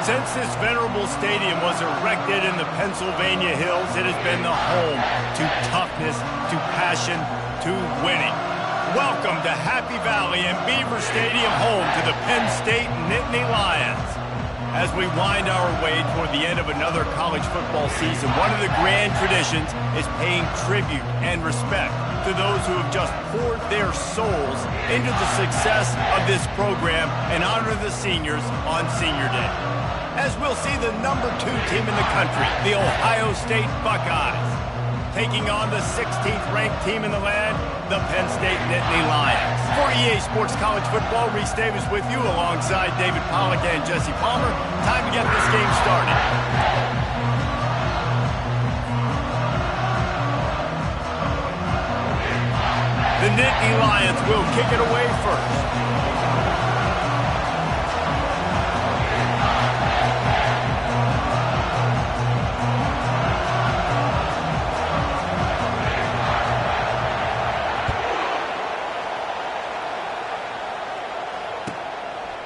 Since this venerable stadium was erected in the Pennsylvania Hills, it has been the home to toughness, to passion, to winning. Welcome to Happy Valley and Beaver Stadium, home to the Penn State Nittany Lions. As we wind our way toward the end of another college football season, one of the grand traditions is paying tribute and respect to those who have just poured their souls into the success of this program and honor the seniors on Senior Day. As we'll see the number 2 team in the country, the Ohio State Buckeyes, taking on the 16th ranked team in the land, the Penn State Nittany Lions. For EA Sports College Football, Reese Davis with you alongside David Pollack and Jesse Palmer. Time to get this game started. The Nittany Lions will kick it away first.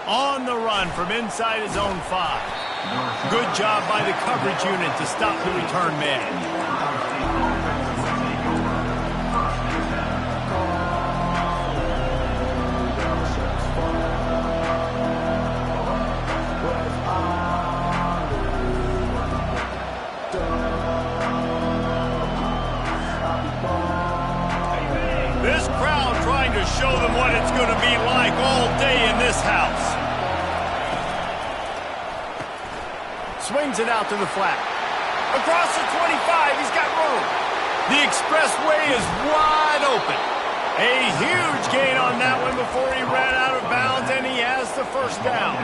On the run from inside his own 5. Good job by the coverage unit to stop the return man. This crowd trying to show them what it's going to be like all day in this house. Swings it out to the flat. Across the 25, he's got room. The expressway is wide open. A huge gain on that one before he ran out of bounds, and he has the first down.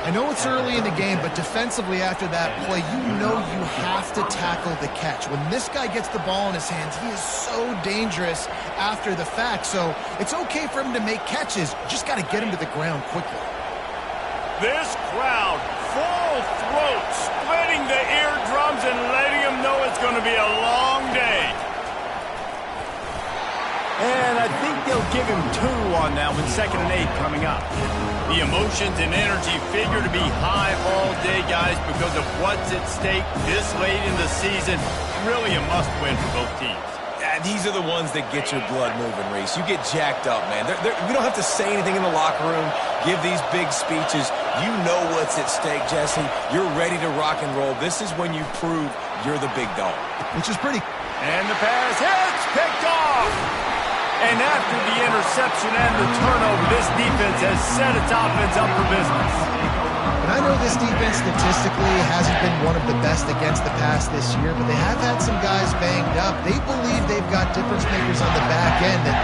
I know it's early in the game, but defensively after that play, you know you have to tackle the catch. When this guy gets the ball in his hands, he is so dangerous after the fact. So it's okay for him to make catches. Just got to get him to the ground quickly. This crowd, full throat, splitting the eardrums and letting them know it's going to be a long day. And I think they'll give him 2 on that one, 2nd and 8 coming up. The emotions and energy figure to be high all day, guys, because of what's at stake this late in the season. Really a must-win for both teams. These are the ones that get your blood moving, Reese. You get jacked up, man. We don't have to say anything in the locker room, give these big speeches. You know what's at stake, Jesse. You're ready to rock and roll. This is when you prove you're the big dog. Which is pretty. And the pass hits, picked off. And after the interception and the turnover, this defense has set its offense up for business. And I know this defense statistically hasn't been one of the best against the pass this year, but they have had some guys banged up. They believe they've got difference makers on the back end that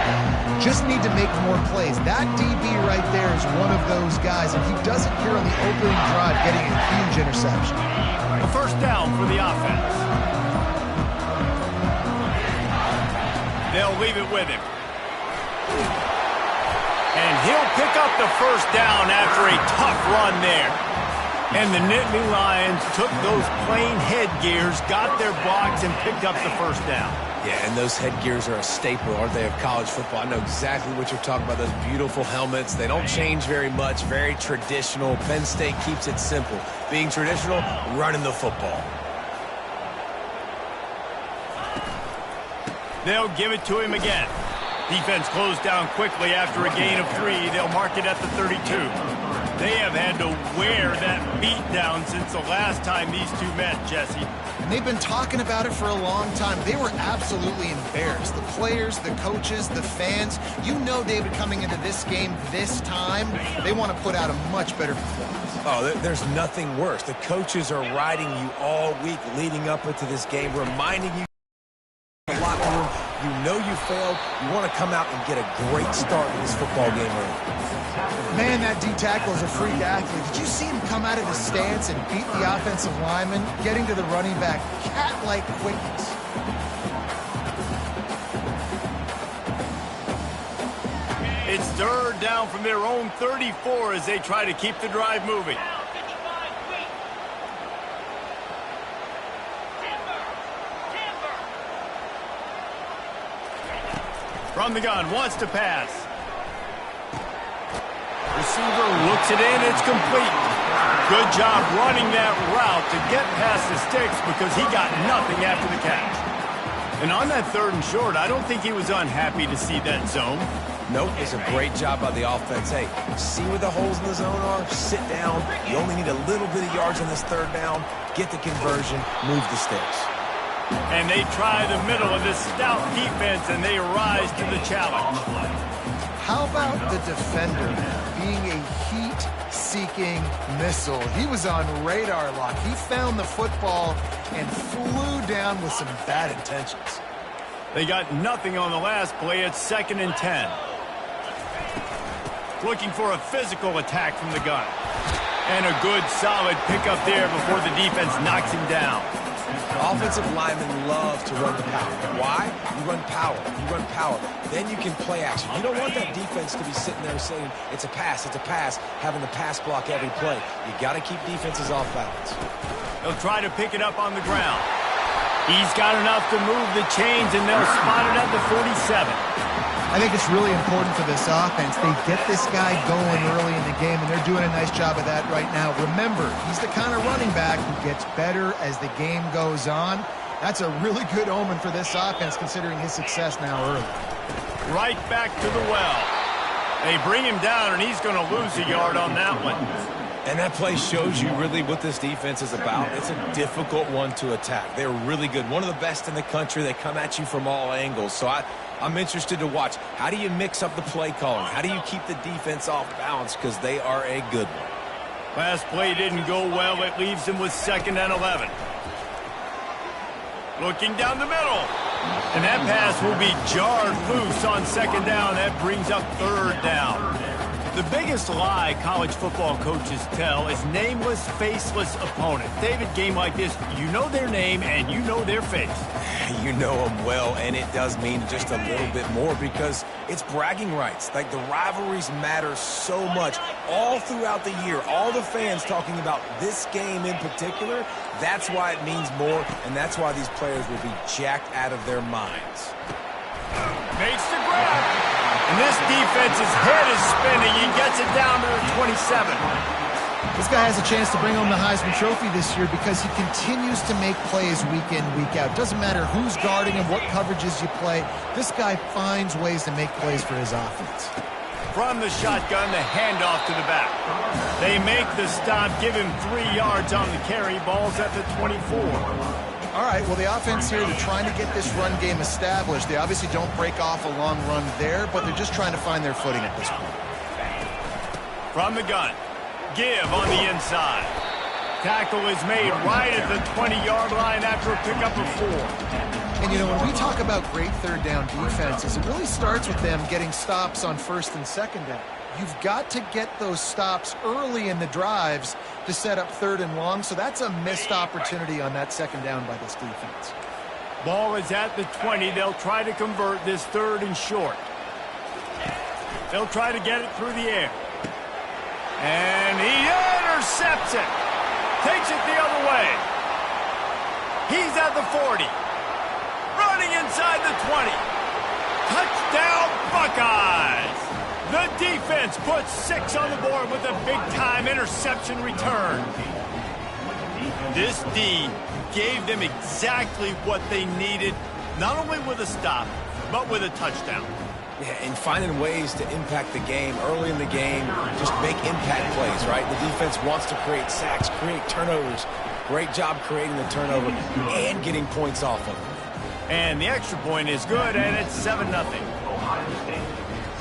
just need to make more plays. That DB right there is one of those guys, and he does it here on the opening drive, getting a huge interception. A first down for the offense. They'll leave it with him. And he'll pick up the first down after a tough run there. And the Nittany Lions took those plain headgears, got their blocks, and picked up the first down. Yeah, and those headgears are a staple, aren't they, of college football? I know exactly what you're talking about, those beautiful helmets. They don't change very much, very traditional. Penn State keeps it simple. Being traditional, running the football. They'll give it to him again. Defense closed down quickly after a gain of 3. They'll mark it at the 32. They have had to wear that beat down since the last time these two met, Jesse. And they've been talking about it for a long time. They were absolutely embarrassed. The players, the coaches, the fans. You know, David, coming into this game this time, they want to put out a much better performance. Oh, there's nothing worse. The coaches are riding you all week leading up into this game, reminding you in the locker room, you know you failed. You want to come out and get a great start in this football game early. Man, that D-tackle is a freak athlete. Did you see him come out of his stance and beat the offensive lineman, getting to the running back? Cat-like quickness. It's third down from their own 34 as they try to keep the drive moving. From the gun, wants to pass. Receiver looks it in, it's complete. Good job running that route to get past the sticks because he got nothing after the catch. And on that 3rd and short, I don't think he was unhappy to see that zone. Nope, it's a great job by the offense. Hey, see where the holes in the zone are? Sit down. You only need a little bit of yards on this 3rd down. Get the conversion. Move the sticks. And they try the middle of this stout defense, and they rise to the challenge. How about the defender being a heat-seeking missile? He was on radar lock. He found the football and flew down with some bad intentions. They got nothing on the last play. It's 2nd and 10. Looking for a physical attack from the gun. And a good, solid pickup there before the defense knocks him down. Offensive linemen love to run the power. Why? You run power. You run power. Then you can play action. You don't want that defense to be sitting there saying, it's a pass, having the pass block every play. You got to keep defenses off balance. They'll try to pick it up on the ground. He's got enough to move the chains, and they'll spot it at the 47. I think it's really important for this offense. They get this guy going early in the game, and they're doing a nice job of that right now. Remember, he's the kind of running back who gets better as the game goes on. That's a really good omen for this offense, considering his success now early. Right back to the well. They bring him down, and he's going to lose a yard on that one. And that play shows you really what this defense is about. It's a difficult one to attack. They're really good. One of the best in the country. They come at you from all angles. So I'm interested to watch. How do you mix up the play calling? How do you keep the defense off balance? Because they are a good one. Last play didn't go well. It leaves him with 2nd and 11. Looking down the middle. And that pass will be jarred loose on 2nd down. That brings up 3rd down. The biggest lie college football coaches tell is nameless, faceless opponents. David, game like this, you know their name and you know their face. You know them well, and it does mean just a little bit more because it's bragging rights. Like, the rivalries matter so much all throughout the year. All the fans talking about this game in particular, that's why it means more, and that's why these players will be jacked out of their minds. Makes the grab. And this defense's head is spinning. He gets it down to the 27. This guy has a chance to bring home the Heisman Trophy this year because he continues to make plays week in, week out. Doesn't matter who's guarding him, what coverages you play. This guy finds ways to make plays for his offense. From the shotgun, the handoff to the back. They make the stop, give him 3 yards on the carry. Ball's at the 24. All right, well, the offense here, they're trying to get this run game established. They obviously don't break off a long run there, but they're just trying to find their footing at this point. From the gun, give on the inside. Tackle is made right at the 20-yard line after a pickup of 4. And, you know, when we talk about great 3rd down defenses, it really starts with them getting stops on 1st and 2nd down. You've got to get those stops early in the drives to set up 3rd and long, so that's a missed opportunity on that 2nd down by this defense. Ball is at the 20. They'll try to convert this 3rd and short. They'll try to get it through the air. And he intercepts it. Takes it the other way. He's at the 40. Running inside the 20. Touchdown, Buckeyes! The defense puts 6 on the board with a big-time interception return. This D gave them exactly what they needed, not only with a stop, but with a touchdown. Yeah, and finding ways to impact the game early in the game, just make impact plays, right? The defense wants to create sacks, create turnovers. Great job creating the turnover and getting points off of it. And the extra point is good, and it's 7-0. Ohio State,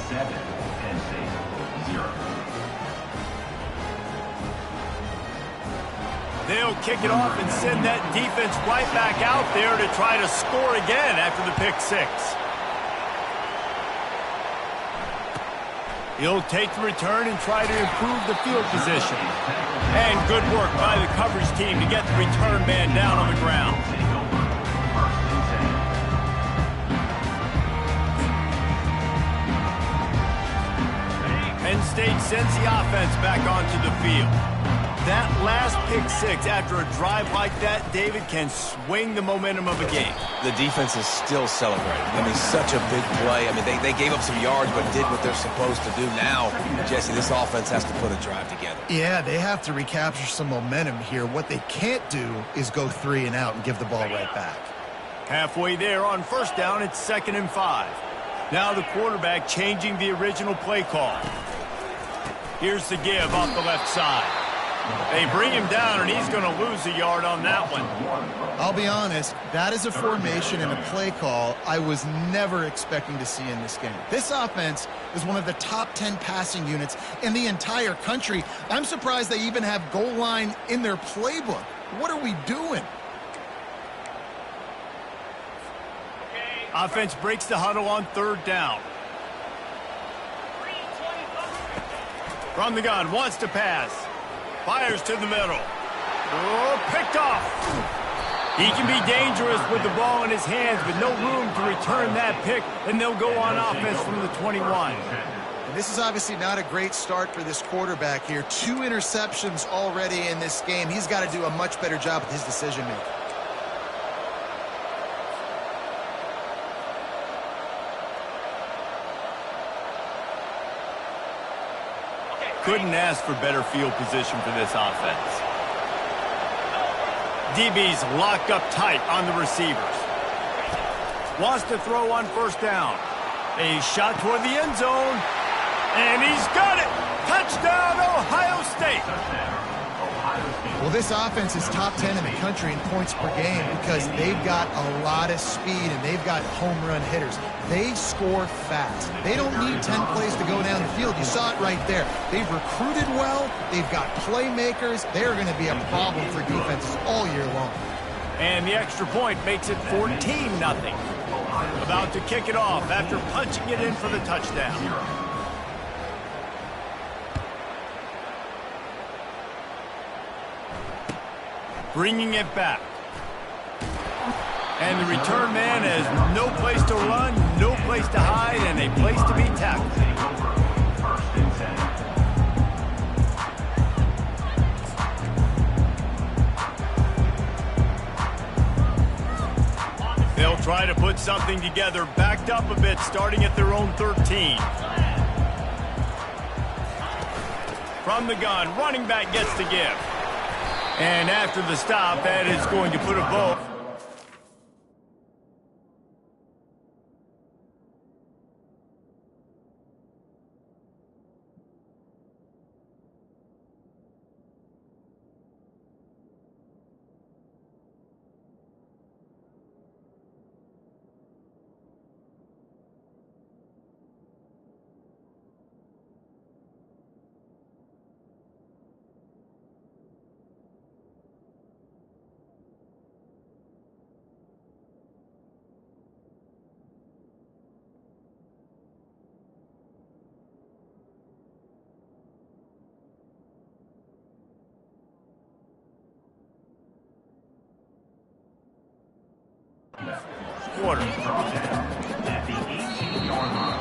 7, Penn State, 0. They'll kick it off and send that defense right back out there to try to score again after the pick 6. He'll take the return and try to improve the field position. And good work by the coverage team to get the return man down on the ground. Penn State sends the offense back onto the field. That last pick six after a drive like that, David, can swing the momentum of a game. The defense is still celebrating. I mean, such a big play. I mean, they gave up some yards but did what they're supposed to do. Now, Jesse, this offense has to put a drive together. Yeah, they have to recapture some momentum here. What they can't do is go 3 and out and give the ball right back. Halfway there on first down, it's 2nd and 5. Now the quarterback changing the original play call. Here's the give off the left side. They bring him down, and he's going to lose a yard on that one. I'll be honest, that is a formation and a play call I was never expecting to see in this game. This offense is one of the top 10 passing units in the entire country. I'm surprised they even have goal line in their playbook. What are we doing? Offense breaks the huddle on 3rd down. From the gun, wants to pass. Fires to the middle. Oh, picked off. He can be dangerous with the ball in his hands, but no room to return that pick, and they'll go on offense from the 21. And this is obviously not a great start for this quarterback here. 2 interceptions already in this game. He's got to do a much better job with his decision-making. Couldn't ask for better field position for this offense. DB's locked up tight on the receivers. Wants to throw on first down. A shot toward the end zone. And he's got it! Touchdown, Ohio State! Well, this offense is top 10 in the country in points per game because they've got a lot of speed and they've got home run hitters. They score fast. They don't need 10 plays to go down the field. You saw it right there. They've recruited well. They've got playmakers. They're going to be a problem for defenses all year long. And the extra point makes it 14-0. About to kick it off after punching it in for the touchdown. Bringing it back. And the return man has no place to run, no place to hide, and a place to be tackled. They'll try to put something together, backed up a bit, starting at their own 13. From the gun, running back gets the give. And after the stop, that is going to put a bow. Quarter. At the 18-yard line.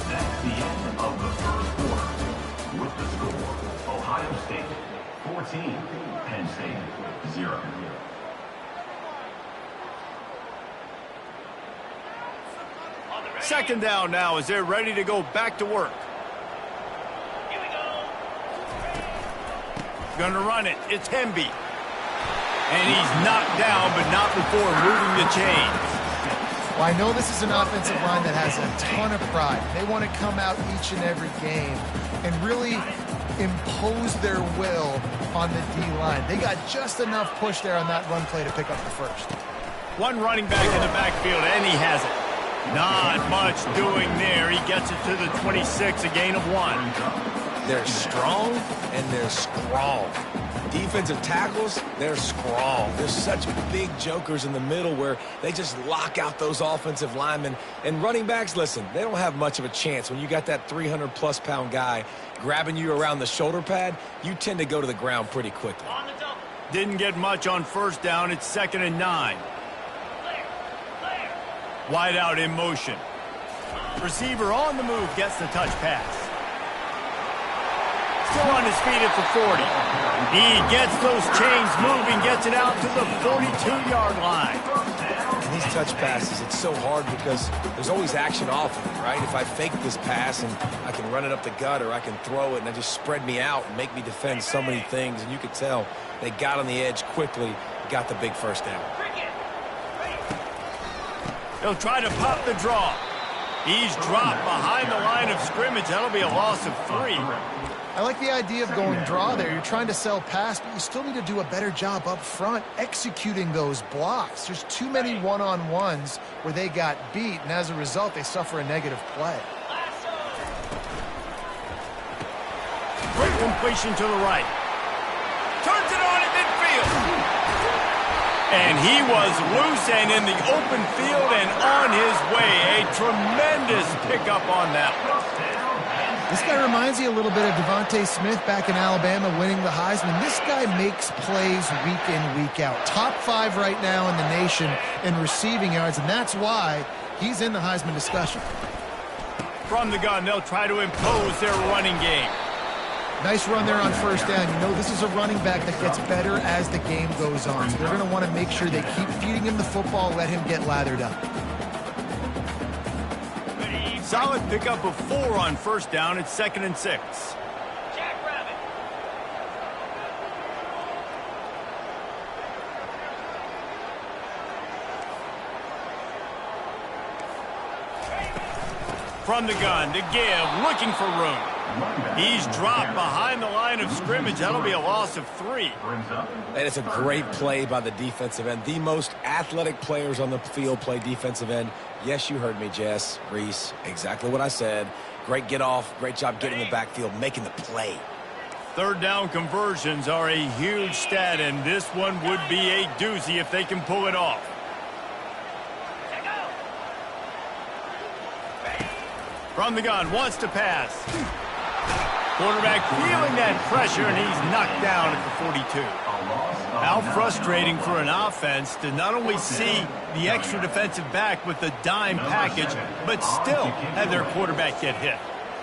That's the end of the first quarter. With the score, Ohio State 14, Penn State 0. Second down now as they're ready to go back to work. Gonna run it. It's Hemby. And he's knocked down, but not before moving the chains. Well, I know this is an offensive line that has a ton of pride. They want to come out each and every game and really impose their will on the D-line. They got just enough push there on that run play to pick up the first. One running back in the backfield, and he has it. Not much doing there. He gets it to the 26, a gain of 1. They're strong and they're strong. Defensive tackles, they're strong. There's such big jokers in the middle where they just lock out those offensive linemen. And running backs, listen, they don't have much of a chance. When you got that 300-plus pound guy grabbing you around the shoulder pad, you tend to go to the ground pretty quickly. Didn't get much on first down. It's 2nd and 9. Wide out in motion. Receiver on the move gets the touch pass. Still on his feet at the 40. He gets those chains moving, gets it out to the 42-yard line. And these touch passes, it's so hard because there's always action off of it, right? If I fake this pass and I can run it up the gut or I can throw it and they just spread me out and make me defend so many things. And you could tell they got on the edge quickly, got the big first down. They'll try to pop the draw. He's dropped behind the line of scrimmage. That'll be a loss of 3. I like the idea of going draw there. You're trying to sell pass, but you still need to do a better job up front executing those blocks. There's too many one-on-ones where they got beat, and as a result, they suffer a negative play. Great completion to the right. Turns it on at midfield. And he was loose and in the open field and on his way. A tremendous pickup on that one. This guy reminds you a little bit of Devontae Smith back in Alabama winning the Heisman. This guy makes plays week in, week out. Top 5 right now in the nation in receiving yards, and that's why he's in the Heisman discussion. From the gun, they'll try to impose their running game. Nice run there on first down. You know this is a running back that gets better as the game goes on. So they're going to want to make sure they keep feeding him the football, let him get lathered up. Solid pickup of 4 on first down. It's 2nd and 6. From the gun to give, looking for room. He's dropped behind the line of scrimmage. That'll be a loss of 3. And it's a great play by the defensive end. The most athletic players on the field play defensive end. Yes, you heard me, Jess, Reese. Exactly what I said. Great get off. Great job getting in the backfield, making the play. 3rd down conversions are a huge stat, and this one would be a doozy if they can pull it off. From the gun, wants to pass. Quarterback feeling that pressure, and he's knocked down at the 42. How frustrating for an offense to not only see the extra defensive back with the dime package, but still have their quarterback get hit.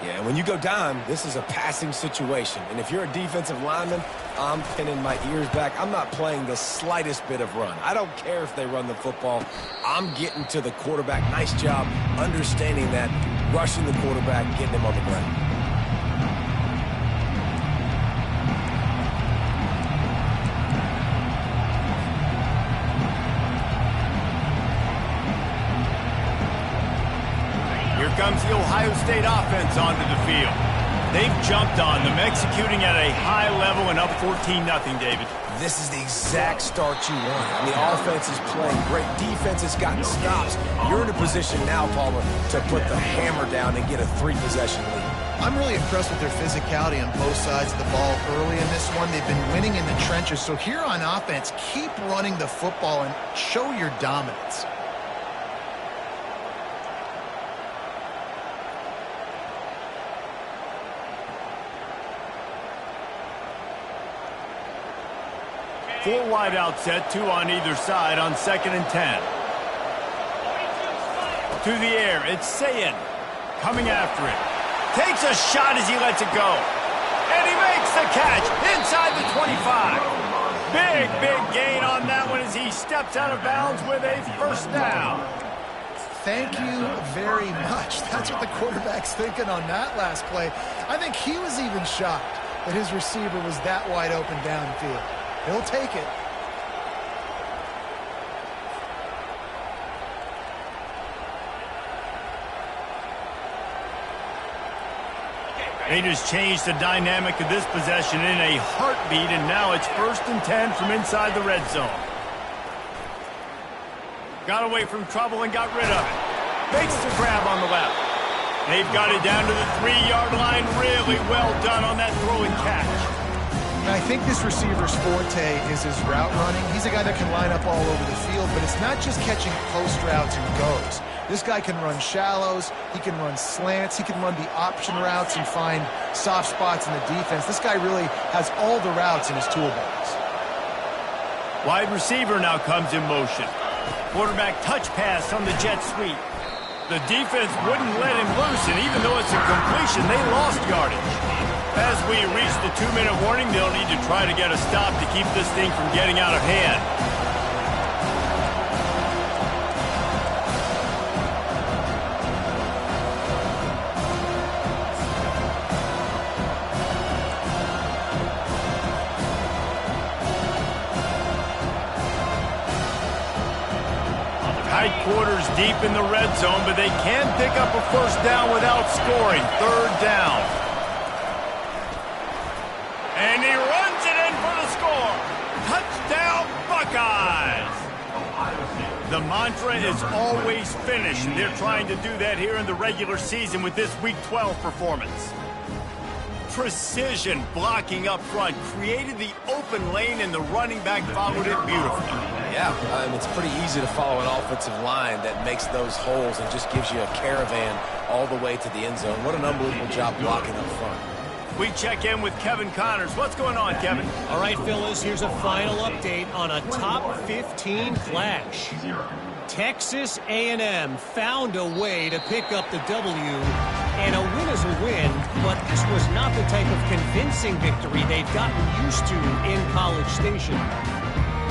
Yeah, when you go dime, this is a passing situation. And if you're a defensive lineman, I'm pinning my ears back. I'm not playing the slightest bit of run. I don't care if they run the football. I'm getting to the quarterback. Nice job understanding that, rushing the quarterback, getting him on the ground. Comes the Ohio State offense onto the field. They've jumped on them, executing at a high level and up 14-0, David. This is the exact start you want. The offense is playing great. Defense has gotten stops. You're in a position now, Palmer, to put the hammer down and get a 3-possession lead. I'm really impressed with their physicality on both sides of the ball early in this one. They've been winning in the trenches. So here on offense, keep running the football and show your dominance. Four wide out set, 2 on either side on 2nd and 10. To the air, it's Sayin coming after it. Takes a shot as he lets it go. And he makes the catch inside the 25. Big gain on that one as he steps out of bounds with a first down. Thank you very much. That's what the quarterback's thinking on that last play. I think he was even shocked that his receiver was that wide open downfield. He'll take it. They just changed the dynamic of this possession in a heartbeat, and now it's 1st and 10 from inside the red zone. Got away from trouble and got rid of it. Makes the grab on the left. They've got it down to the 3-yard line. Really well done on that throw and catch. I think this receiver's forte is his route running. He's a guy that can line up all over the field, but it's not just catching post routes and goes. This guy can run shallows, he can run slants, he can run the option routes and find soft spots in the defense. This guy really has all the routes in his toolbox. Wide receiver now comes in motion. Quarterback touch pass on the jet sweep. The defense wouldn't let him loose, and even though it's a completion, they lost yardage. As we reach the 2-minute warning, they'll need to try to get a stop to keep this thing from getting out of hand. Tight quarters deep in the red zone, but they can pick up a first down without scoring. 3rd down. And he runs it in for the score. Touchdown, Buckeyes. The mantra is always finish, and they're trying to do that here in the regular season with this Week 12 performance. Precision blocking up front, created the open lane, and the running back followed it beautifully. Yeah, it's pretty easy to follow an offensive line that makes those holes and just gives you a caravan all the way to the end zone. What an unbelievable job blocking up front. We check in with Kevin Connors. What's going on, Kevin? All right, Phyllis, here's a final update on a top 15 clash. Texas A&M found a way to pick up the W, and a win is a win, but this was not the type of convincing victory they've gotten used to in College Station.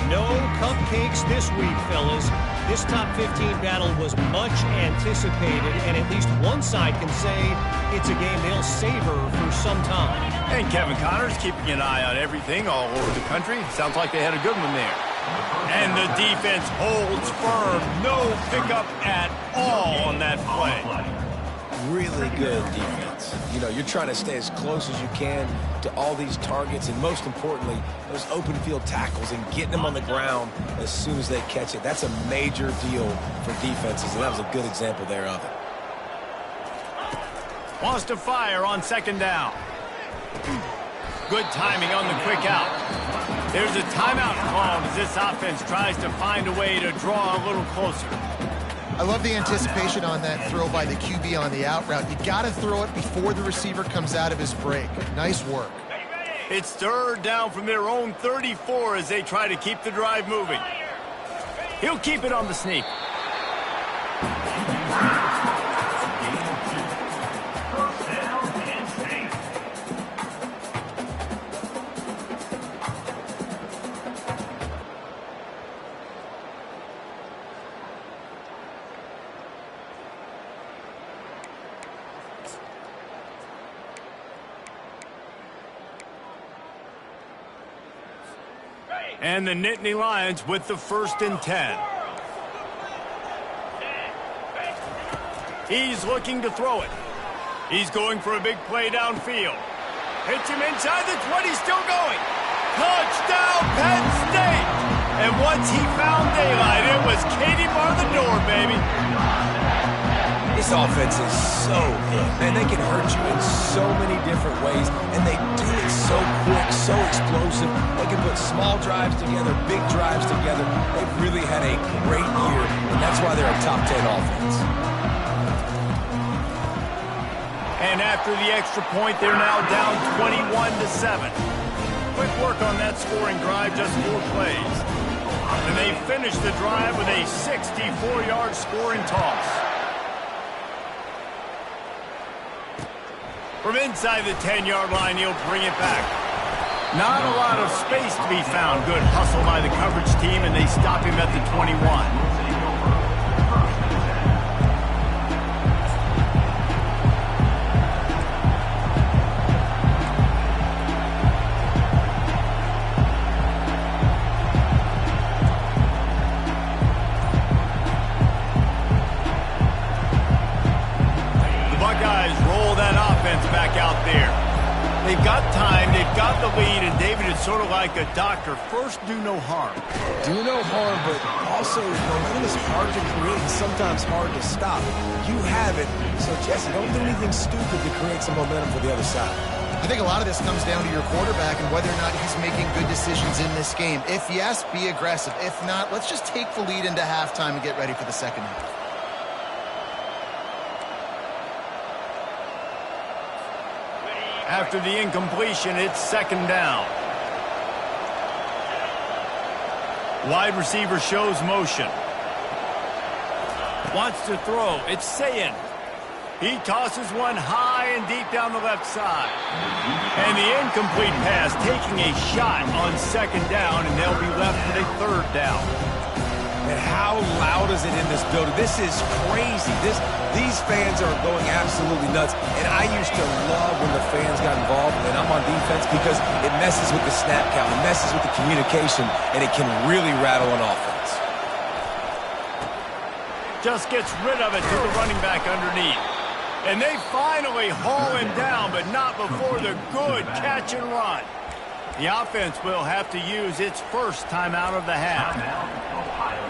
No cupcakes this week, fellas. This top 15 battle was much anticipated, and at least one side can say it's a game they'll savor for some time. And Kevin Connors keeping an eye on everything all over the country. Sounds like they had a good one there. And the defense holds firm. No pickup at all on that play. Really good defense. You know, you're trying to stay as close as you can to all these targets, and most importantly, those open field tackles and getting them on the ground as soon as they catch it. That's a major deal for defenses, and that was a good example there of it. Wants to fire on 2nd down. Good timing on the quick out. There's a timeout called as this offense tries to find a way to draw a little closer. I love the anticipation on that throw by the QB on the out route. You got to throw it before the receiver comes out of his break. Nice work. It's 3rd down from their own 34 as they try to keep the drive moving. He'll keep it on the sneak. And the Nittany Lions with the 1st and 10. He's looking to throw it. He's going for a big play downfield. Hits him inside the 20, still going. Touchdown, Penn State! And once he found daylight, it was Katie bar the door, baby. This offense is so good. Man, they can hurt you in so many different ways, and they do it so quick, so explosive. They can put small drives together, big drives together. They've really had a great year, and that's why they're a top 10 offense. And after the extra point, they're now down 21-7. Quick work on that scoring drive, just 4 plays. And they finish the drive with a 64-yard scoring toss. From inside the 10-yard line, he'll bring it back. Not a lot of space to be found. Good hustle by the coverage team, and they stop him at the 21. Back out there. They've got time, they've got the lead, and David is sort of like a doctor. First, do no harm. Do no harm, but also momentum is hard to create and sometimes hard to stop. You have it, so Jesse, don't do anything stupid to create some momentum for the other side. I think a lot of this comes down to your quarterback and whether or not he's making good decisions in this game. If yes, be aggressive. If not, let's just take the lead into halftime and get ready for the second half. After the incompletion, it's 2nd down. Wide receiver shows motion. Wants to throw. It's Sayin. He tosses one high and deep down the left side. And the incomplete pass taking a shot on second down, and they'll be left with a third down. And how loud is it in this building? This is crazy. These fans are going absolutely nuts. And I used to love when the fans got involved, and I'm on defense, because it messes with the snap count, it messes with the communication, and it can really rattle an offense. Just gets rid of it to the running back underneath. And they finally haul him down, but not before the good catch and run. The offense will have to use its first timeout of the half. Ohio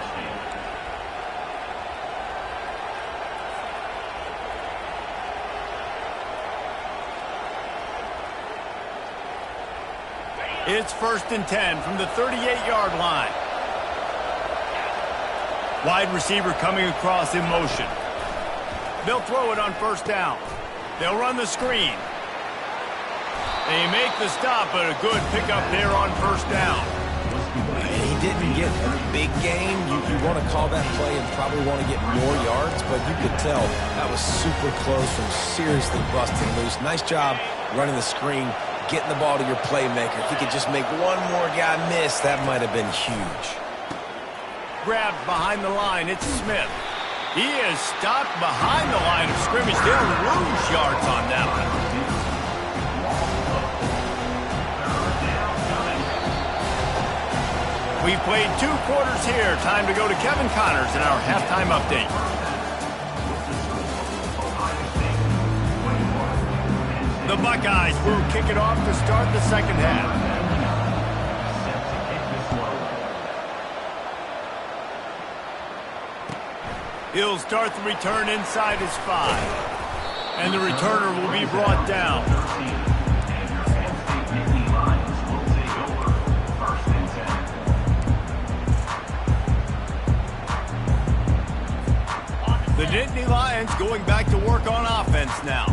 State. It's 1st and 10 from the 38-yard line. Wide receiver coming across in motion. They'll throw it on first down. They'll run the screen. They make the stop, but a good pickup there on first down. He didn't get a big gain. You want to call that play and probably want to get more yards, but you could tell that was super close from seriously busting loose. Nice job running the screen, getting the ball to your playmaker. If he could just make one more guy miss, that might have been huge. Grabbed behind the line, it's Smith. He is stopped behind the line of scrimmage. They'll lose yards on that one. We've played 2 quarters here. Time to go to Kevin Connors in our halftime update. The Buckeyes will kick it off to start the second half. He'll start the return inside his 5. And the returner will be brought down. The Nittany Lions going back to work on offense now.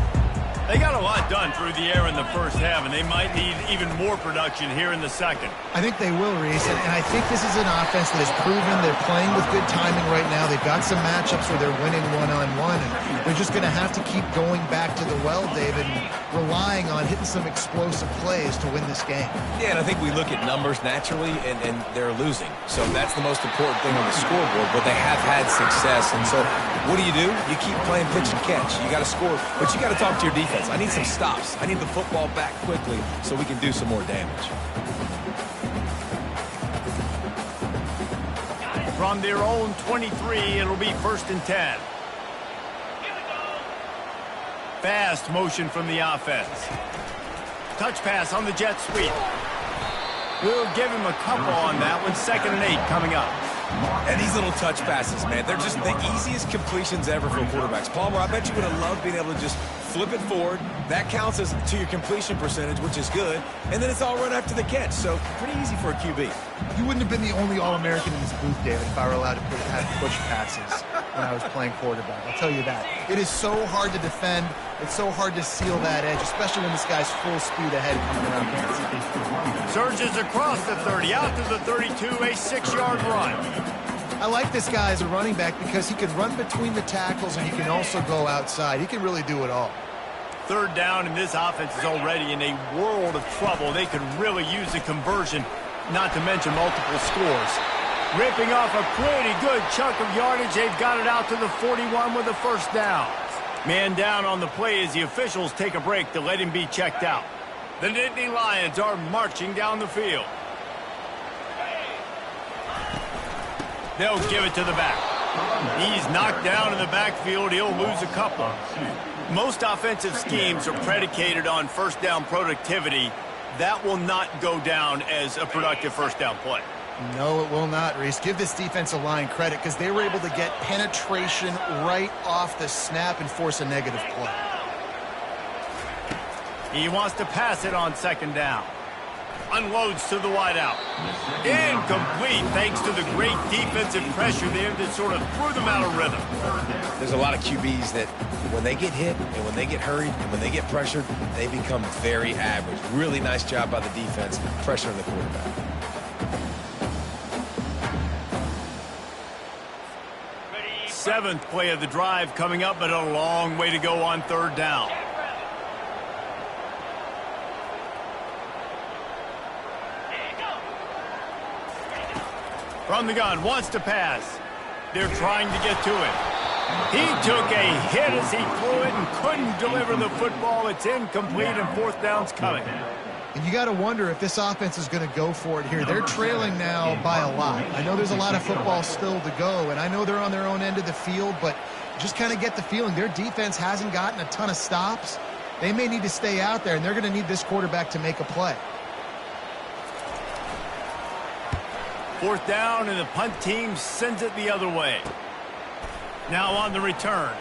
They got a lot done through the air in the first half, and they might need even more production here in the second. I think they will, Reese, and I think this is an offense that has proven they're playing with good timing right now. They've got some matchups where they're winning one-on-one, and they're just going to have to keep going back to the well, David, and relying on hitting some explosive plays to win this game. Yeah, and I think we look at numbers naturally, and they're losing. So that's the most important thing on the scoreboard, but they have had success. And so what do? You keep playing pitch and catch. You got to score, but you got to talk to your defense. I need some stops. I need the football back quickly so we can do some more damage. From their own 23, it'll be 1st and 10. Fast motion from the offense. Touch pass on the jet sweep. We'll give him a couple on that one. 2nd and 8 coming up. And these little touch passes, man, they're just the easiest completions ever for quarterbacks. Palmer, I bet you would have loved being able to just flip it forward. That counts as to your completion percentage, which is good. And then it's all run after the catch, so pretty easy for a QB. You wouldn't have been the only All-American in this booth, David, if I were allowed to have push passes when I was playing quarterback. I'll tell you that. It is so hard to defend. It's so hard to seal that edge, especially when this guy's full speed ahead coming around the inside. Surges across the 30, out to the 32, a 6-yard run. I like this guy as a running back because he can run between the tackles and he can also go outside. He can really do it all. 3rd down, and this offense is already in a world of trouble. They could really use a conversion, not to mention multiple scores. Ripping off a pretty good chunk of yardage. They've got it out to the 41 with a 1st down. Man down on the play as the officials take a break to let him be checked out. The Nittany Lions are marching down the field. They'll give it to the back. He's knocked down in the backfield. He'll lose a couple. Most offensive schemes are predicated on 1st down productivity. That will not go down as a productive 1st down play. No, it will not, Reese. Give this defensive line credit because they were able to get penetration right off the snap and force a negative play. He wants to pass it on 2nd down. Unloads to the wideout. Incomplete thanks to the great defensive pressure there that sort of threw them out of rhythm. There's a lot of QBs that when they get hit and when they get hurried and when they get pressured, they become very average. Really nice job by the defense pressuring the quarterback. 7th play of the drive coming up, but a long way to go on 3rd down. From the gun, wants to pass. They're trying to get to it. He took a hit as he threw it and couldn't deliver the football. It's incomplete, and 4th down's coming. And you got to wonder if this offense is going to go for it here. They're trailing now by a lot. I know there's a lot of football still to go, and I know they're on their own end of the field, but just kind of get the feeling their defense hasn't gotten a ton of stops. They may need to stay out there, and they're going to need this quarterback to make a play. 4th down, and the punt team sends it the other way. Now on the return.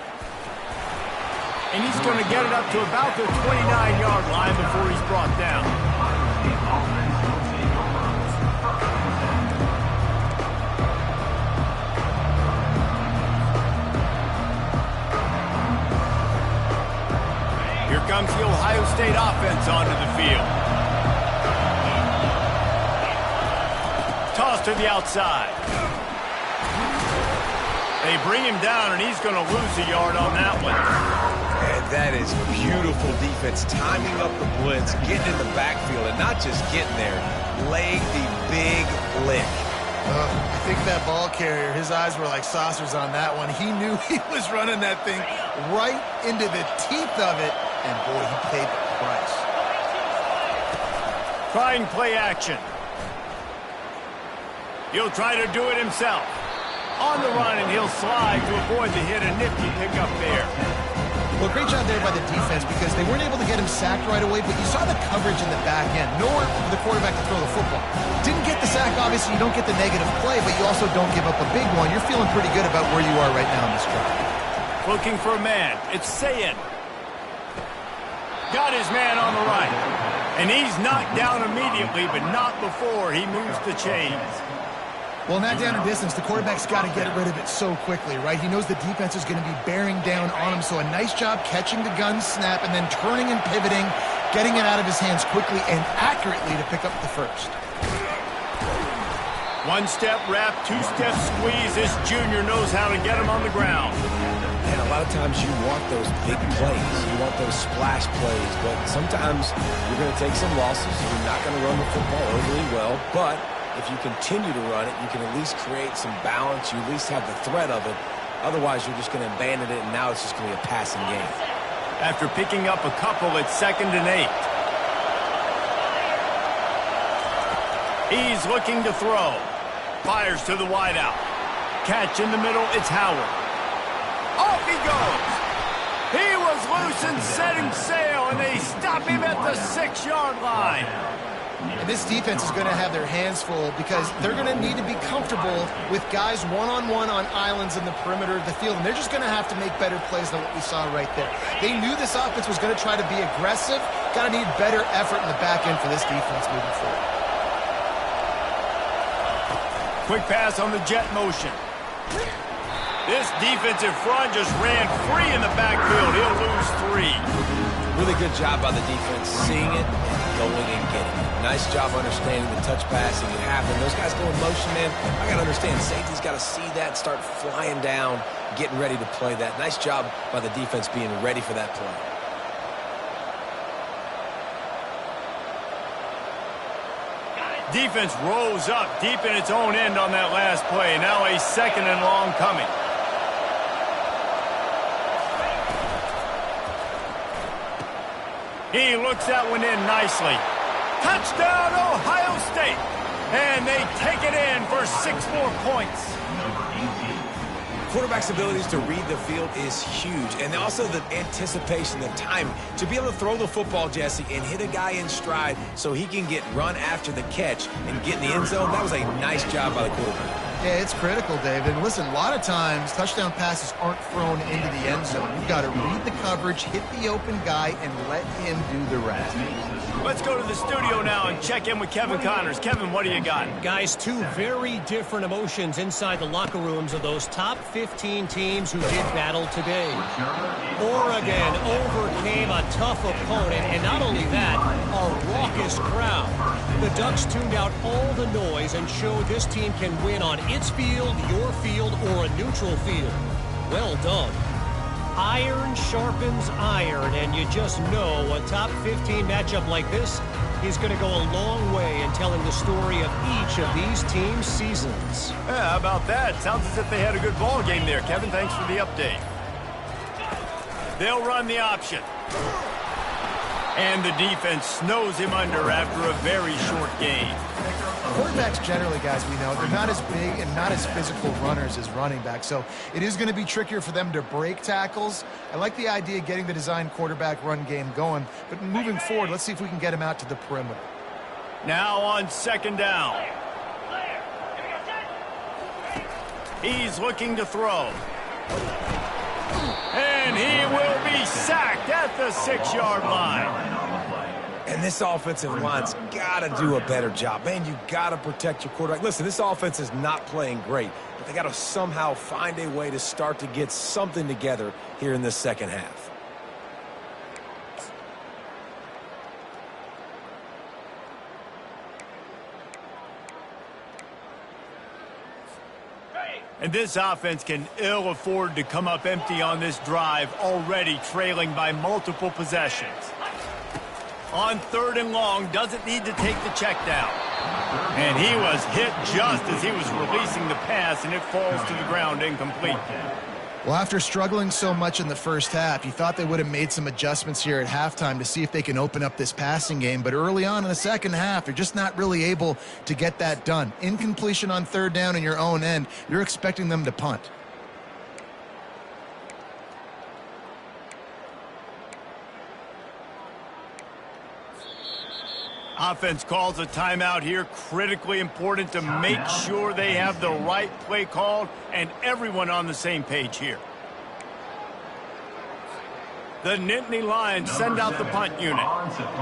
And he's going to get it up to about the 29-yard line before he's brought down. Here comes the Ohio State offense onto the field. Toss to the outside. They bring him down, and he's going to lose a yard on that one. And that is beautiful defense, timing up the blitz, getting in the backfield, and not just getting there, laying the big lick. I think that ball carrier, his eyes were like saucers on that one. He knew he was running that thing right into the teeth of it, and boy, he paid the price. Trying play action. He'll try to do it himself. On the run, and he'll slide to avoid the hit. A nifty pickup there. Well, great job there by the defense because they weren't able to get him sacked right away, but you saw the coverage in the back end. Nowhere for the quarterback to throw the football. Didn't get the sack, obviously. You don't get the negative play, but you also don't give up a big one. You're feeling pretty good about where you are right now in this drive. Looking for a man. It's Sayin. Got his man on the right. And he's knocked down immediately, but not before he moves the chains. Well, in that down and distance, the quarterback's got to get rid of it so quickly, right? He knows the defense is going to be bearing down on him, so a nice job catching the gun snap and then turning and pivoting, getting it out of his hands quickly and accurately to pick up the first. 1-step wrap, 2-step squeeze. This junior knows how to get him on the ground. And a lot of times you want those big plays. You want those splash plays, but sometimes you're going to take some losses. You're not going to run the football overly well, but if you continue to run it, you can at least create some balance. You at least have the threat of it. Otherwise, you're just going to abandon it, and now it's just going to be a passing game. After picking up a couple, it's 2nd and 8. He's looking to throw. Fires to the wideout. Catch in the middle, it's Howard. Off he goes. He was loose and setting sail, and they stop him at the 6-yard line. And this defense is going to have their hands full because they're going to need to be comfortable with guys one-on-one on islands in the perimeter of the field. And they're just going to have to make better plays than what we saw right there. They knew this offense was going to try to be aggressive. Got to need better effort in the back end for this defense moving forward. Quick pass on the jet motion. This defensive front just ran free in the backfield. He'll lose 3. Really good job by the defense, seeing it and going and getting it. Nice job understanding the touch passing it happened. Those guys go in motion, man. I got to understand, safety's got to see that, start flying down, getting ready to play that. Nice job by the defense being ready for that play. Defense rose up deep in its own end on that last play. Now a 2nd and long coming. He looks that one in nicely. Touchdown, Ohio State. And they take it in for 6 more points. Quarterback's abilities to read the field is huge, and also the anticipation, the time to be able to throw the football, Jesse, and hit a guy in stride so he can get run after the catch and get in the end zone. That was a nice job by the quarterback. Yeah, it's critical, David. And listen, a lot of times touchdown passes aren't thrown into the end zone. You've got to read the coverage, hit the open guy, and let him do the rest. Let's go to the studio now and check in with Kevin Connors. Kevin, what do you got? Guys, 2 very different emotions inside the locker rooms of those top 15 teams who did battle today. Oregon overcame a tough opponent, and not only that, a raucous crowd. The Ducks tuned out all the noise and showed this team can win on its field, your field, or a neutral field. well done. Iron sharpens iron, and you just know a top 15 matchup like this is going to go a long way in telling the story of each of these teams' seasons. Yeah, how about that? Sounds as if they had a good ball game there, Kevin. Thanks for the update. They'll run the option. And the defense snows him under after a very short gain. Quarterbacks generally, guys, we know, they're not as big and not as physical runners as running backs, so it is going to be trickier for them to break tackles. I like the idea of getting the design quarterback run game going, but moving forward, let's see if we can get him out to the perimeter. Now on second down. He's looking to throw. And he will be sacked at the 6-yard line. And this offensive line's got to do a better job. Man, you got to protect your quarterback. Listen, this offense is not playing great, but they got to somehow find a way to start to get something together here in the second half. And this offense can ill afford to come up empty on this drive, already trailing by multiple possessions. On third and long, doesn't need to take the check down. And he was hit just as he was releasing the pass, and it falls to the ground incomplete. Well, after struggling so much in the first half, you thought they would have made some adjustments here at halftime to see if they can open up this passing game. But early on in the second half, they're just not really able to get that done. Incompletion on third down in your own end, you're expecting them to punt. Offense calls a timeout here. Critically important to make sure they have the right play called and everyone on the same page here. The Nittany Lions send out the punt unit.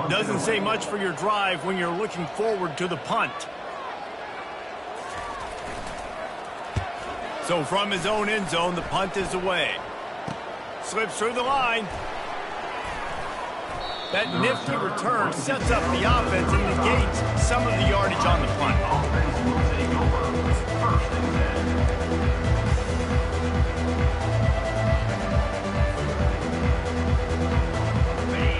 Doesn't say much for your drive when you're looking forward to the punt. So from his own end zone, the punt is away. Slips through the line. That nifty return sets up the offense and negates some of the yardage on the punt.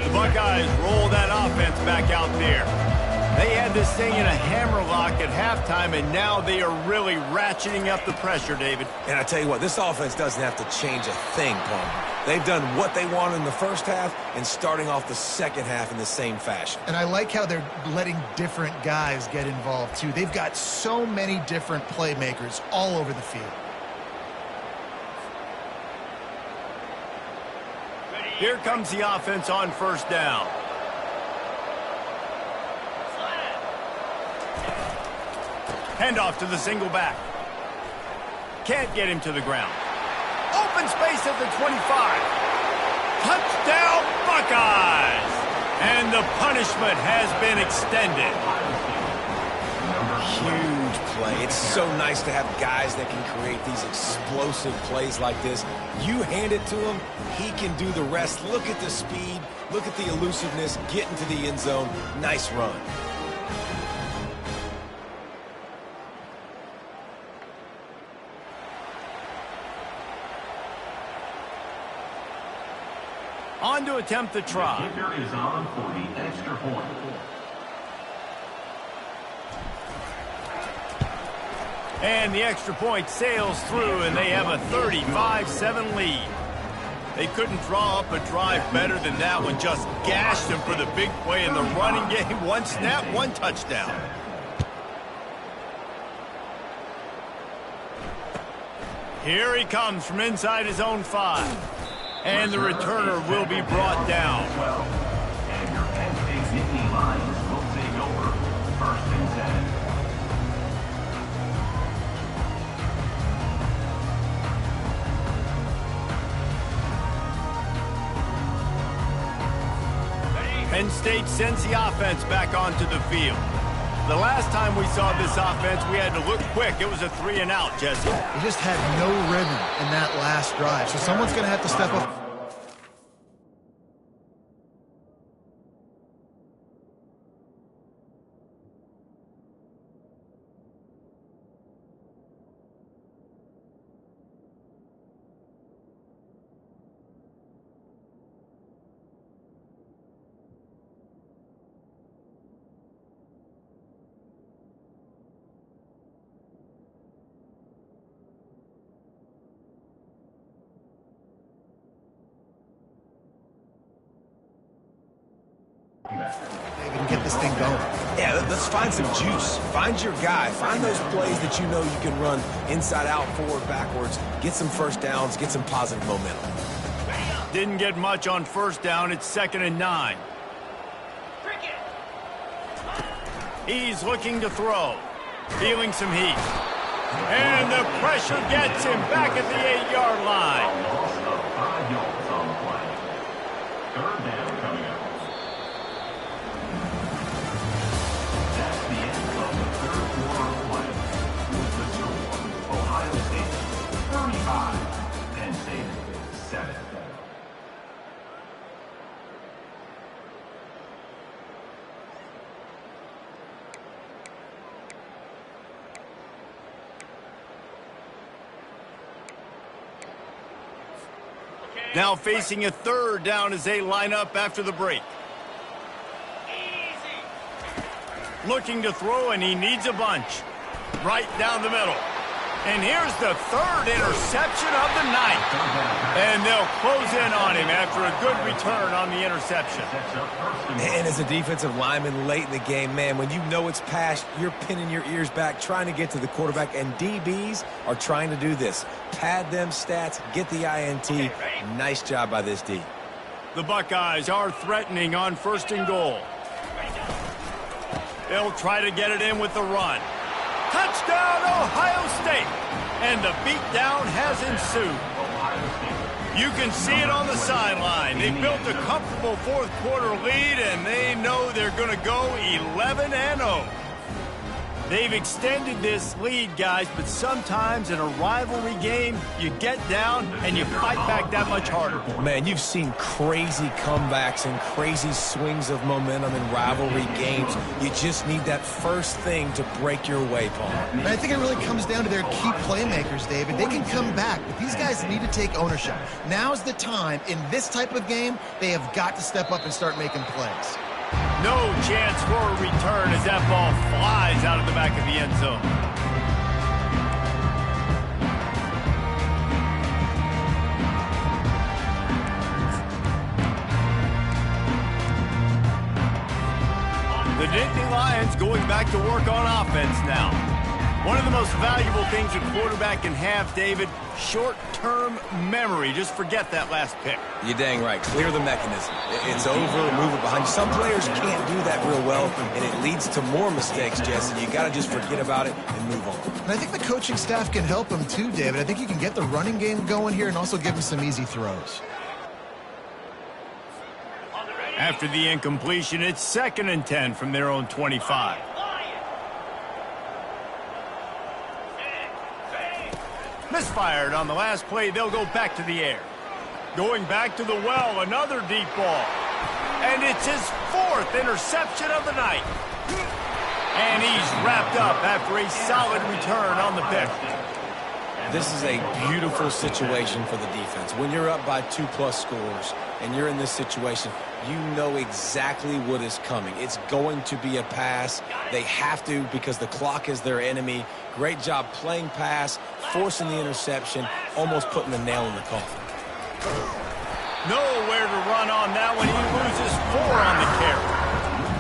The Buckeyes roll that offense back out there. They had this thing in a hammerlock at halftime, and now they are really ratcheting up the pressure, David. And I tell you what, this offense doesn't have to change a thing, Palmer. They've done what they wanted in the first half and starting off the second half in the same fashion. And I like how they're letting different guys get involved, too. They've got so many different playmakers all over the field. Here comes the offense on first down. Handoff to the single back. Can't get him to the ground. Open space at the 25. Touchdown, Buckeyes! And the punishment has been extended. Huge play. It's so nice to have guys that can create these explosive plays like this. You hand it to him, he can do the rest. Look at the speed. Look at the elusiveness. Get into the end zone. Nice run. On to attempt the try. The kicker is on for the extra point. And the extra point sails through, and they have a 35-7 lead. They couldn't draw up a drive better than that one. Just gashed them for the big play in the running game. One snap, one touchdown. Here he comes from inside his own 5. And the returner will be brought down. And your Penn State Nittany Lions will take over. First and 10. Penn State sends the offense back onto the field. The last time we saw this offense, we had to look quick. It was a 3-and-out, Jesse. They just had no rhythm in that last drive, so someone's going to have to step up. this thing going. Yeah, let's find some juice. Find your guy. Find those plays that you know you can run inside out, forward, backwards. Get some first downs. Get some positive momentum. Didn't get much on first down. It's 2nd and 9. He's looking to throw. Feeling some heat. And the pressure gets him back at the 8-yard line. A loss of 5 yards on the play. 3rd down coming up. That's the end of the 3rd quarter of play. With the score, Ohio State 35, Penn State 7. Now facing a 3rd down as they line up after the break. Looking to throw, and he needs a bunch. Right down the middle. And here's the 3rd interception of the night. And they'll close in on him after a good return on the interception. And as a defensive lineman late in the game, man, when you know it's past, you're pinning your ears back, trying to get to the quarterback, and DBs are trying to do this. Pad them stats, get the INT. Nice job by this D. The Buckeyes are threatening on 1st and goal. They'll try to get it in with the run. Touchdown, Ohio State! And the beatdown has ensued. You can see it on the sideline. They built a comfortable 4th quarter lead, and they know they're going to go 11-0. They've extended this lead, guys, but sometimes in a rivalry game, you get down and you fight back that much harder. Man, you've seen crazy comebacks and crazy swings of momentum in rivalry games. You just need that first thing to break your way, Paul. And I think it really comes down to their key playmakers, David. They can come back, but these guys need to take ownership. Now's the time. In this type of game, they have got to step up and start making plays. No chance for a return as that ball flies out of the back of the end zone. The Nittany Lions going back to work on offense now. One of the most valuable things a quarterback can have, David, short-term memory. Just forget that last pick. You're dang right. Clear the mechanism. It's over, move it behind you. Some players can't do that real well, and it leads to more mistakes, Jesse. You got to just forget about it and move on. And I think the coaching staff can help him too, David. I think you can get the running game going here and also give him some easy throws. After the incompletion, it's 2nd and 10 from their own 25. Misfired on the last play. They'll go back to the air. Going back to the well, another deep ball. And it's his 4th interception of the night. And he's wrapped up after a solid return on the pick. This is a beautiful situation for the defense. When you're up by 2+ scores and you're in this situation, you know exactly what is coming. It's going to be a pass. They have to because the clock is their enemy. Great job playing pass, forcing the interception, almost putting the nail in the coffin. Nowhere to run on that one. He loses 4 on the carry.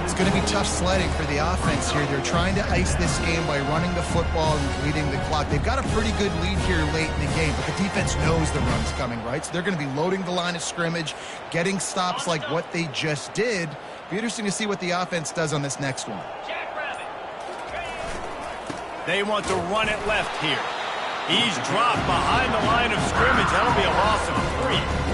It's going to be tough sledding for the offense here. They're trying to ice this game by running the football and leading the clock. They've got a pretty good lead here late in the game, but the defense knows the run's coming, right? So they're going to be loading the line of scrimmage, getting stops like what they just did. Be interesting to see what the offense does on this next one. They want to run it left here. He's dropped behind the line of scrimmage. That'll be a loss of 3.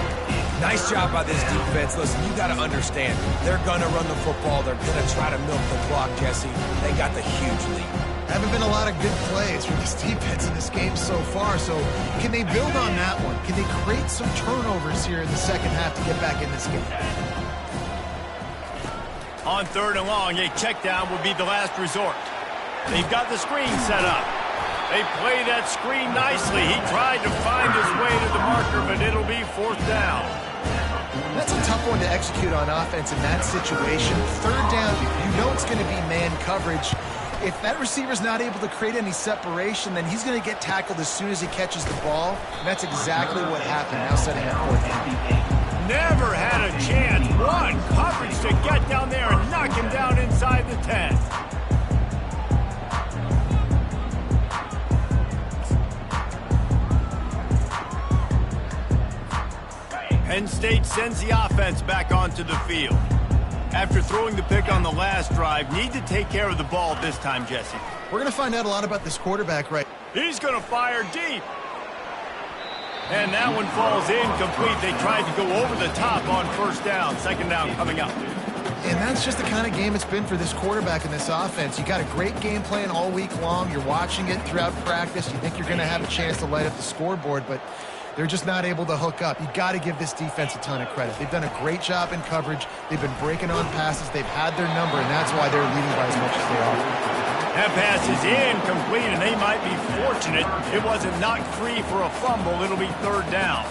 Nice job by this defense. Listen, you got to understand, they're going to run the football. They're going to try to milk the clock, Jesse. They got the huge lead. Haven't been a lot of good plays from this defense in this game so far, so can they build on that one? Can they create some turnovers here in the second half to get back in this game? On 3rd and long, a check down would be the last resort. They've got the screen set up. They play that screen nicely. He tried to find his way to the marker, but it'll be 4th down. That's a tough one to execute on offense in that situation. 3rd down, you know it's going to be man coverage. If that receiver's not able to create any separation, then he's going to get tackled as soon as he catches the ball. And that's exactly what happened. Now setting up 4th down. Never had a chance. One coverage to get down there and knock him down inside. inside the 10. Penn State sends the offense back onto the field. After throwing the pick on the last drive, need to take care of the ball this time, Jesse. We're going to find out a lot about this quarterback, right? He's going to fire deep. And that one falls incomplete. They tried to go over the top on first down. Second down coming up. And that's just the kind of game it's been for this quarterback in this offense. You got a great game plan all week long. You're watching it throughout practice. You think you're going to have a chance to light up the scoreboard, but they're just not able to hook up. You got to give this defense a ton of credit. They've done a great job in coverage. They've been breaking on passes. They've had their number, and that's why they're leading by as much as they are. That pass is incomplete, and they might be fortunate it wasn't knocked free for a fumble. It'll be third down.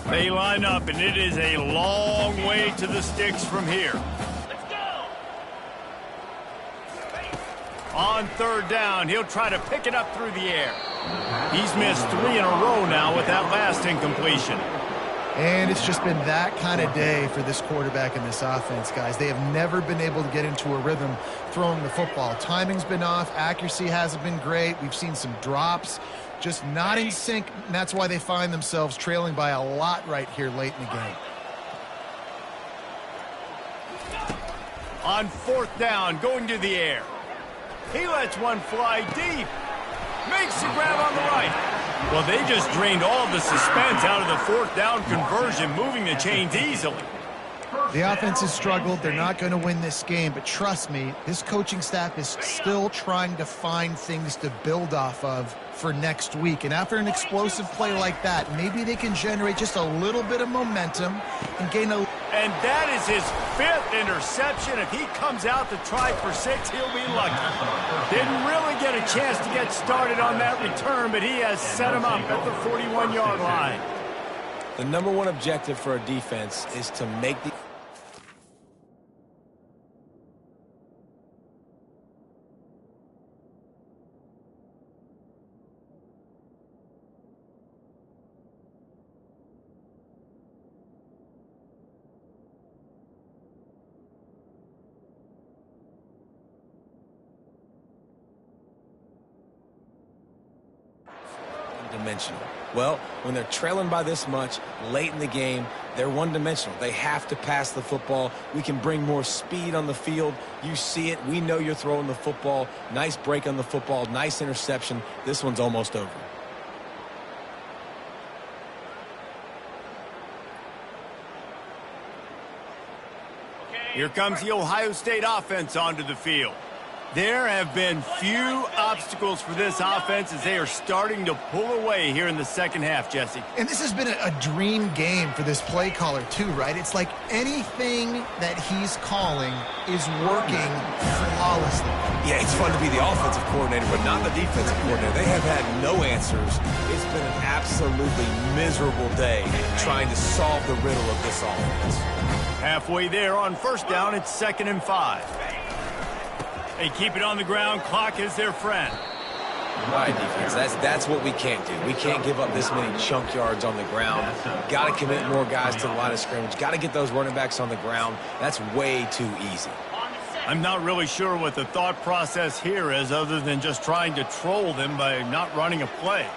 They line up, and it is a long way to the sticks from here. On third down, he'll try to pick it up through the air. He's missed 3 in a row now with that last incompletion. And it's just been that kind of day for this quarterback and this offense, guys. They have never been able to get into a rhythm throwing the football. Timing's been off. Accuracy hasn't been great. We've seen some drops, just not in sync, and that's why they find themselves trailing by a lot right here late in the game. On fourth down, going to the air. He lets one fly deep. Makes the grab on the right. Well, they just drained all the suspense out of the fourth down conversion, moving the chains easily. The offense has struggled. They're not going to win this game, but trust me, this coaching staff is still trying to find things to build off of for next week. And after an explosive play like that, maybe they can generate just a little bit of momentum and gain a... And that is his 5th interception. If he comes out to try for 6, he'll be lucky. Didn't really get a chance to get started on that return, but he has set him up at the 41-yard line. The number one objective for a defense is to make the... dimensional. Well, when they're trailing by this much late in the game, they're one-dimensional. They have to pass the football. We can bring more speed on the field. You see it. We know you're throwing the football. Nice break on the football. Nice interception. This one's almost over. Here comes the Ohio State offense onto the field. There have been few obstacles for this offense as they are starting to pull away here in the second half, Jesse. And this has been a dream game for this play caller too, right? It's like anything that he's calling is working flawlessly. Yeah, it's fun to be the offensive coordinator, but not the defensive coordinator. They have had no answers. It's been an absolutely miserable day trying to solve the riddle of this offense. Halfway there on first down, it's 2nd and 5. They keep it on the ground. Clock is their friend. All right, defense. That's what we can't do. We can't give up this many chunk yards on the ground. Got to commit more guys to the line of scrimmage. Got to get those running backs on the ground. That's way too easy. I'm not really sure what the thought process here is other than just trying to troll them by not running a play.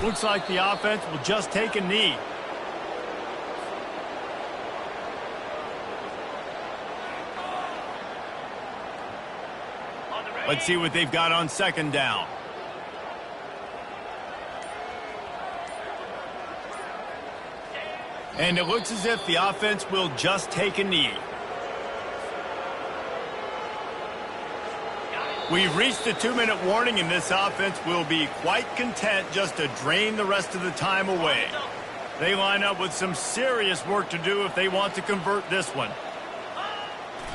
Looks like the offense will just take a knee. Let's see what they've got on second down. And it looks as if the offense will just take a knee. We've reached the 2-minute warning, and this offense will be quite content just to drain the rest of the time away. They line up with some serious work to do if they want to convert this one.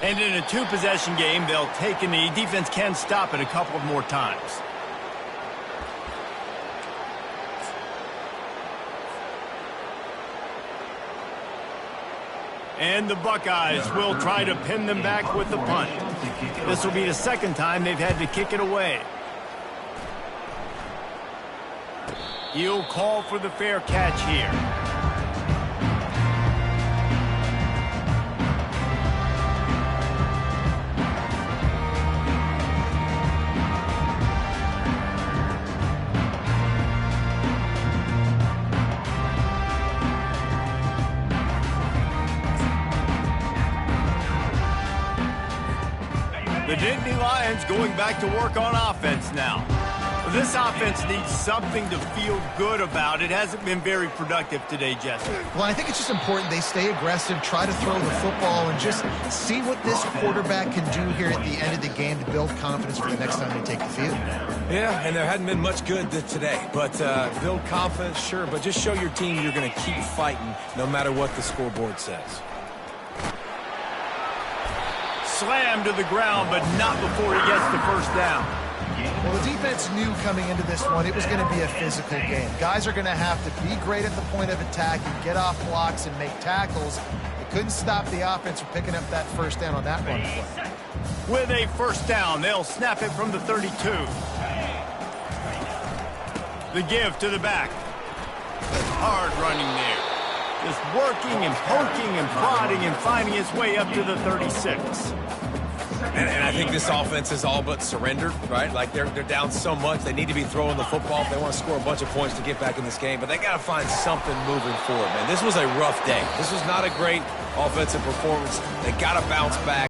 And in a 2-possession game, they'll take a knee. Defense can stop it a couple of more times. And the Buckeyes will try to pin them back with the punt. This will be the second time they've had to kick it away. He'll call for the fair catch here. The Nittany Lions going back to work on offense now. This offense needs something to feel good about. It hasn't been very productive today, Jesse. Well, I think it's just important they stay aggressive, try to throw the football, and just see what this quarterback can do here at the end of the game to build confidence for the next time they take the field. Yeah, and there hadn't been much good today. But build confidence, sure, but just show your team you're going to keep fighting no matter what the scoreboard says. Slammed to the ground, but not before he gets the first down. Well, the defense knew coming into this one it was going to be a physical game. Guys are going to have to be great at the point of attack and get off blocks and make tackles. They couldn't stop the offense from picking up that first down on that run play. With a first down, they'll snap it from the 32. The give to the back. Hard running there. Just working and poking and prodding and finding his way up to the 36. And I think this offense is all but surrendered, right? Like they're down so much. They need to be throwing the football if they want to score a bunch of points to get back in this game. But they got to find something moving forward, man. This was a rough day. This was not a great offensive performance. They got to bounce back.